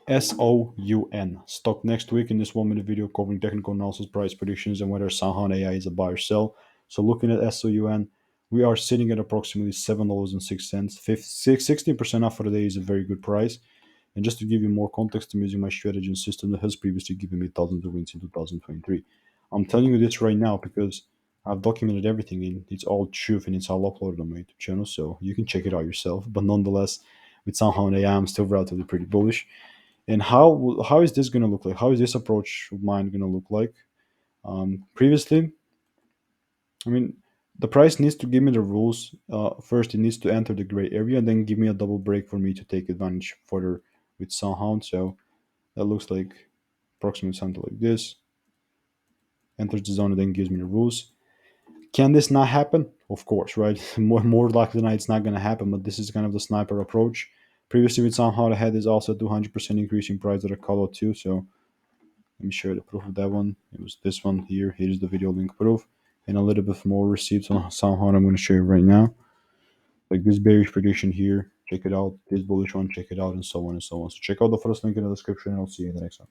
SOUN stock next week in this 1 minute video covering technical analysis, price predictions, and whether SoundHound AI is a buy or sell. So looking at SOUN, we are sitting at approximately $7.06. 16% off for the day is a very good price. And just to give you more context, I'm using my strategy and system that has previously given me thousands of wins in 2023. I'm telling you this right now because I've documented everything and it's all truth and it's all uploaded on my YouTube channel, so you can check it out yourself. But nonetheless, with SoundHound AI, I'm still relatively pretty bullish. And how is this going to look like? How is this approach of mine going to look like? Previously, I mean, the price needs to give me the rules. First, it needs to enter the gray area, and then give me a double break for me to take advantage further with SoundHound. So that looks like approximately something like this. Enters the zone and then gives me the rules. Can this not happen? Of course, right? More likely than not, it's not going to happen. But this is kind of the sniper approach. Previously, with SoundHound, I had this also 200% increase in price that I called out too. So let me show you the proof of that one. It was this one here. Here's the video link proof. And a little bit more receipts on SoundHound I'm going to show you right now. Like this bearish prediction here. Check it out. This bullish one, check it out, and so on and so on. So check out the first link in the description, and I'll see you in the next one.